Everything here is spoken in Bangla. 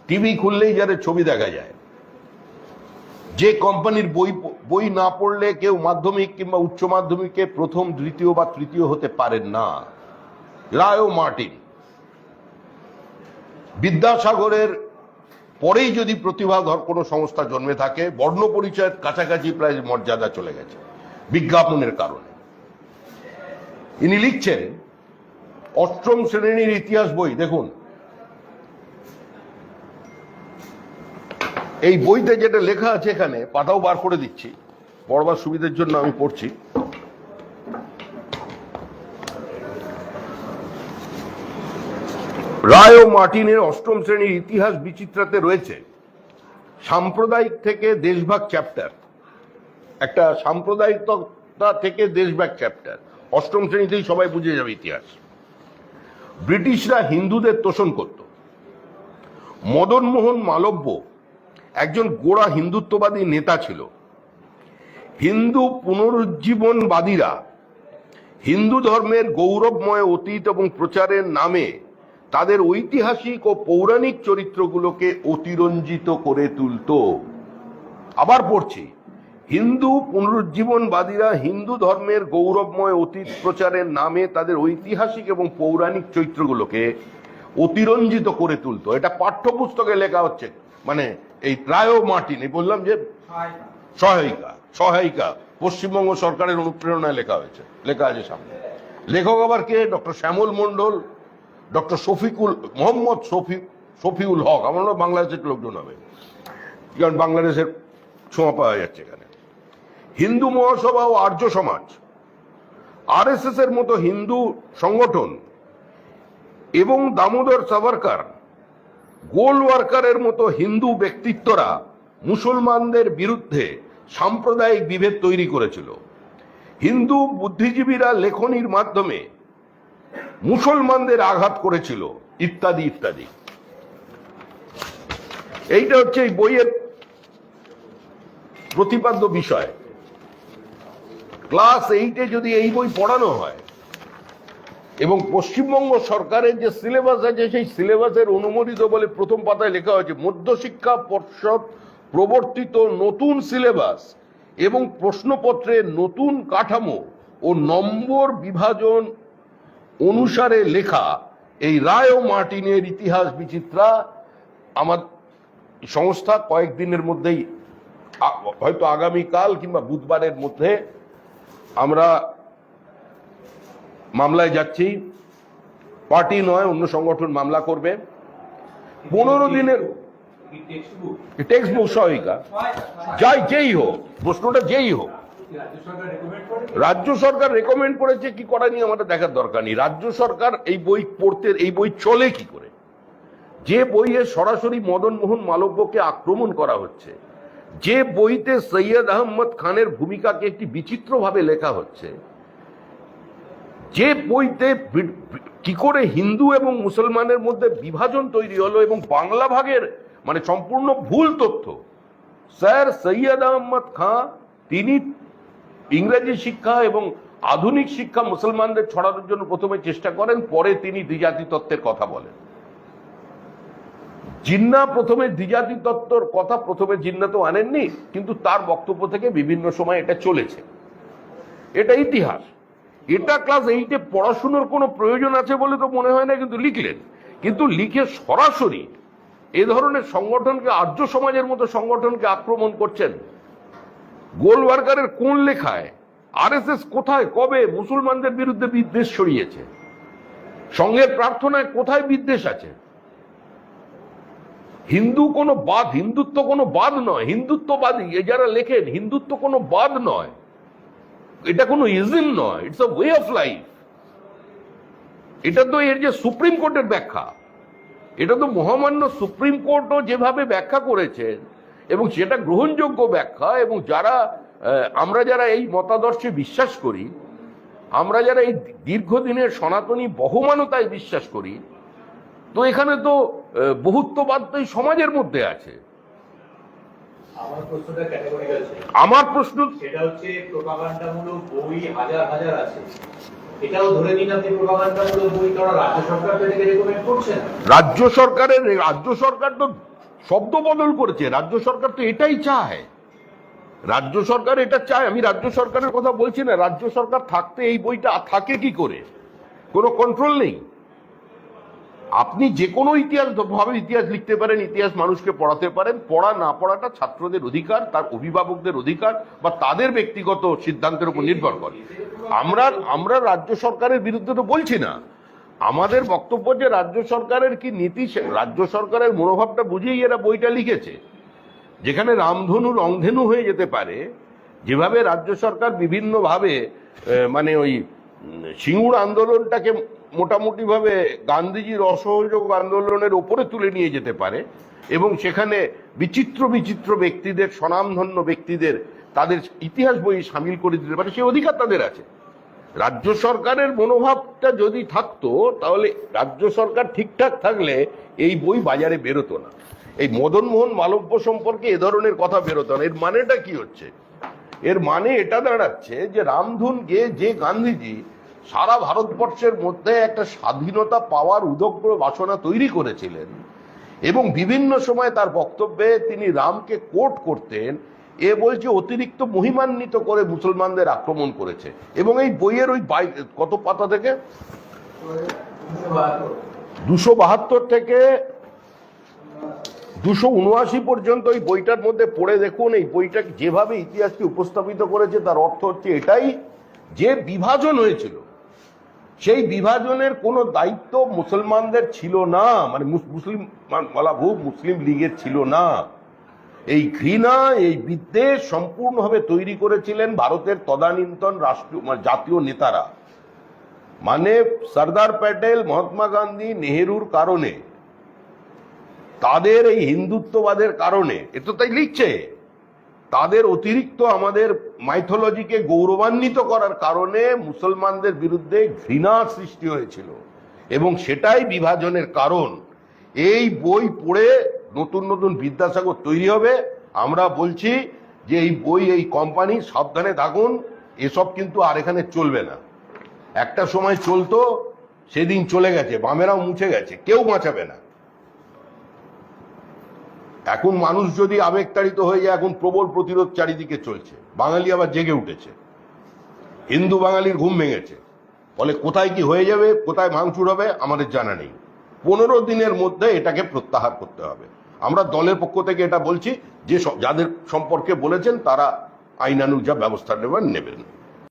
টিভি খুললেই যারা ছবি দেখা যায়, যে কোম্পানির বই না পড়লে কেউ মাধ্যমিক কিংবা উচ্চ মাধ্যমিকে প্রথম, দ্বিতীয় বা তৃতীয় হতে পারেন না। রায় ও মার্টিন, বিদ্যাসাগরের পরেই যদি প্রতিভাধর কোনো সংস্থা জন্মে থাকে, বর্ণ পরিচয়ের কাছাকাছি প্রায় মর্যাদা চলে গেছে বিজ্ঞাপনের কারণে। ইনি লিখছেন অষ্টম শ্রেণীর ইতিহাস বই, দেখুন এই বইতে যেটা লেখা আছে, এখানে পাতাও বার করে দিচ্ছি পড়বার সুবিধার জন্য আমি পড়ছি। রায় ও মার্টিনের অষ্টম শ্রেণীর ইতিহাস বিচিত্রাতে রয়েছে সাম্প্রদায়িক থেকে দেশভাগ চ্যাপ্টার, একটা সাম্প্রদায়িকতা থেকে দেশভাগ চ্যাপ্টার। অষ্টম শ্রেণীতেই সবাই বুঝে যাবে ইতিহাস। ব্রিটিশরা হিন্দুদের তোষণ করত। মদন মোহন মালব্য একজন গোড়া হিন্দুত্ববাদী নেতা ছিল। হিন্দু পুনরুজ্জীবনবাদীরা হিন্দু ধর্মের গৌরবময় অতীত এবং প্রচারের নামে তাদের ঐতিহাসিক ও পৌরাণিক চরিত্রগুলোকে অতিরঞ্জিত করে তুলত। আবার পড়ছি, হিন্দু পুনরুজ্জীবনবাদীরা হিন্দু ধর্মের গৌরবময় অতীত প্রচারের নামে তাদের ঐতিহাসিক এবং পৌরাণিক চরিত্রগুলোকে অতিরঞ্জিত করে তুলত। এটা পাঠ্যপুস্তকে লেখা হচ্ছে, মানে এই রায় ও মার্টিন, বললাম যে সহায়িকা পশ্চিমবঙ্গ সরকারের অনুপ্রেরণায় লেখা হয়েছে, লেখা আছে সামনে। লেখক আবার কে? ডক্টর শ্যামল মন্ডল, ডক্টর মোহাম্মদ শফিউল হক। আমার বাংলাদেশের লোকজন হবে, কারণ বাংলাদেশের ছোঁয়া পাওয়া যাচ্ছে এখানে। হিন্দু মহাসভা ও আর্য সমাজ, আরএসএস এর মতো হিন্দু সংগঠন এবং দামোদর সাভারকার, গোলওয়ার্কারের মতো হিন্দু ব্যক্তিত্বরা মুসলমানদের বিরুদ্ধে সাম্প্রদায়িক বিভেদ তৈরি করেছিল। হিন্দু বুদ্ধিজীবীরা লেখনির মাধ্যমে মুসলমানদের আঘাত করেছিল, ইত্যাদি ইত্যাদি। এইটা হচ্ছে এই বইয়ের প্রতিপাদ্য বিষয়। ক্লাস 8-এ যদি এই বই পড়ানো হয় এবং পশ্চিমবঙ্গ সরকারের যে সিলেবাস আছে সেই সিলেবাসের অনুমোদিত বলে প্রথম পাতায় লেখা হয়েছে, মধ্যশিক্ষা পর্ষদ প্রবর্তিত নতুন সিলেবাস এবং প্রশ্নপত্রের নতুন কাঠামো ও নম্বর বিভাজন অনুসারে লেখা এই রায় ও মার্টিনের ইতিহাস বিচিত্রা আমার সংস্থা কয়েকদিনের মধ্যেই, হয়তো আগামীকাল কিংবা বুধবারের মধ্যে আমরা মামলায় যাচ্ছি। পার্টি নয়, অন্য সংগঠন মামলা করবে। 15 দিনের টেক্সট বুক সহায়িকা, যেই হোক, প্রশ্নটা যেই হোক। রাজ্য সরকার রেকমেন্ড করেছে, কি করা নিয়ে আমাদের দেখার দরকার নেই। রাজ্য সরকার এই বই পড়তে, এই বই চলে কি করে? যে বইয়ে সরাসরি মদন মোহন মালব্যকে আক্রমণ করা হচ্ছে, যে বইতে সৈয়দ আহমদ খানের ভূমিকাকে একটি বিচিত্রভাবে লেখা হচ্ছে, যে বইতে কি করে হিন্দু এবং মুসলমানের মধ্যে বিভাজন তৈরি হলো এবং বাংলা ভাগের মানে সম্পূর্ণ ভুল তথ্য। স্যার সৈয়দ আহমদ খান তিনি ইংরেজি শিক্ষা এবং আধুনিক শিক্ষা মুসলমানদের ছড়ানোর জন্য প্রথমে চেষ্টা করেন, পরে তিনি দ্বিজাতি তত্ত্বের কথা বলেন। জিন্না প্রথমে দ্বিজাতি তত্ত্বর কথা প্রথমে জিন্না তো আনেননি, কিন্তু তার বক্তব্য থেকে বিভিন্ন সময় এটা চলেছে। এটা ইতিহাস। এটা ক্লাস 8-এ পড়াশোনার কোনো প্রয়োজন আছে বলে তো মনে হয় না, কিন্তু লিখলেন। কিন্তু লিখে সরাসরি এ ধরনের সংগঠনকে, আর্য সমাজের মতো সংগঠনকে আক্রমণ করছেন। গোলওয়ার্কারের কোন লেখায় আরএসএস কোথায় কবে মুসলমানদের বিরুদ্ধে বিদ্বেষ ছড়িয়েছে? সংঘের প্রার্থনায় কোথায় বিদ্বেষ আছে? হিন্দুত্ব কোনো বাদ নয়। হিন্দুত্ববাদী যারা লেখেন, হিন্দুত্ব কোনো বাদ নয়, এটা কোনো ইজম নয়, it's a way of life. এটা তো এর যে সুপ্রিম কোর্টের ব্যাখ্যা, এটা তো মহামান্য সুপ্রিম কোর্টও যেভাবে ব্যাখ্যা করেছেন এবং সেটা গ্রহণযোগ্য ব্যাখ্যা। এবং আমরা যারা এই মতাদর্শে বিশ্বাস করি, আমরা যারা এই দীর্ঘদিনের সনাতনী বহমানতায় বিশ্বাস করি, তো এখানে তো বহুত্ববাদ তো এই সমাজের মধ্যে আছে। আমার প্রশ্ন সেটা হচ্ছে প্রোপাগান্ডামূলক বই হাজার হাজার আছে, এটাও ধরে নিন আপনি প্রোপাগান্ডামূলক বই, কারণ রাজ্য সরকার তো এটাকে রেকমেন্ড করছে না। রাজ্য সরকার তো শব্দ বদল করেছে। রাজ্য সরকার তো এটাই চায়, রাজ্য সরকার এটা চায়। আমি রাজ্য সরকারের কথা বলছি না, রাজ্য সরকার থাকতে এই বইটা থাকে কি করে? কোনো কন্ট্রোল নেই। আপনি যে কোনো ইতিহাস ভাবে ইতিহাস লিখতে পারেন, ইতিহাস মানুষকে পড়াতে পারেন, পড়া না পড়াটা ছাত্রদের অধিকার, তার অভিভাবকদের অধিকার বা তাদের ব্যক্তিগত সিদ্ধান্তের উপর নির্ভর করে। আমরা রাজ্য সরকারের বিরুদ্ধে তো বলছি না, আমাদের বক্তব্য যে রাজ্য সরকারের কি নীতি, রাজ্য সরকারের মনোভাবটা বুঝেই এরা বইটা লিখেছে। যেখানে রামধনু রংধেনু হয়ে যেতে পারে, যেভাবে রাজ্য সরকার বিভিন্নভাবে মানে ওই সিঙ্গুর আন্দোলনটাকে মোটামুটি ভাবে গান্ধীজির অসহযোগ আন্দোলনের ওপরে তুলে নিয়ে যেতে পারে এবং সেখানে বিচিত্র বিচিত্র ব্যক্তিদের, স্বনামধন্য ব্যক্তিদের তাদের ইতিহাস বই সামিল করে দিতে পারে, সে অধিকার তাদের আছে। রাজ্য সরকারের মনোভাবটা যদি থাকতো, তাহলে রাজ্য সরকার ঠিকঠাক থাকলে এই বই বাজারে বেরোতো না। এই মদন মোহন মালব্য সম্পর্কে এ ধরনের কথা বেরোতো না। এর মানেটা কি হচ্ছে? এর মানে এটা দাঁড়াচ্ছে যে রামধুন গেয়ে যে গান্ধীজি সারা ভারতবর্ষের মধ্যে একটা স্বাধীনতা পাওয়ার উদগ্র বাসনা তৈরি করেছিলেন এবং বিভিন্ন সময় তার বক্তব্যে তিনি রামকে কোট করতেন, এ বলছে অতিরিক্ত মহিমান্বিত করে মুসলমানদের আক্রমণ করেছে। এবং এই বইয়ের ওই কত পাতা থেকে 272 থেকে 279 পর্যন্ত এই বইটার মধ্যে পড়ে দেখুন। এই বইটা যেভাবে ইতিহাসকে উপস্থাপিত করেছে তার অর্থ হচ্ছে এটাই যে বিভাজন হয়েছিল, সেই বিভাজনের কোনো দায়িত্ব মুসলমানদের ছিল না, মানে মুসলিম লীগের ছিল না। এই ঘৃণা, এই বিদ্বেষ সম্পূর্ণভাবে তৈরি করেছিলেন ভারতের তদানীন্তন জাতীয় নেতারা, মানে সর্দার প্যাটেল, মহাত্মা গান্ধী, নেহেরুর কারণে, তাদের এই হিন্দুত্ববাদের কারণে, এ তো তাই লিখছে, তাদের অতিরিক্ত আমাদের মাইথোলজিকে গৌরবান্বিত করার কারণে মুসলমানদের বিরুদ্ধে ঘৃণা সৃষ্টি হয়েছিল এবং সেটাই বিভাজনের কারণ। এই বই পড়ে নতুন নতুন বিদ্যাসাগর তৈরি হবে। আমরা বলছি যে এই বই, এই কোম্পানি সাবধানে থাকুন, এসব কিন্তু আর এখানে চলবে না। একটা সময় চলতো, সেদিন চলে গেছে, বামেরাও মুছে গেছে, কেউ বাঁচাবে না। এখন মানুষ যদি আবেগতাড়িত হয়ে যায়, এখন প্রবল প্রতিরোধ চারিদিকে চলছে, বাঙালি আবার জেগে উঠেছে, হিন্দু বাঙালির ঘুম ভেঙেছে। ফলে কোথায় কি হয়ে যাবে, কোথায় ভাঙচুর হবে আমাদের জানা নেই। 15 দিনের মধ্যে এটাকে প্রত্যাহার করতে হবে। আমরা দলের পক্ষ থেকে এটা বলছি যে যাদের সম্পর্কে বলেছেন তারা আইনানুগ যা ব্যবস্থা নেবেন।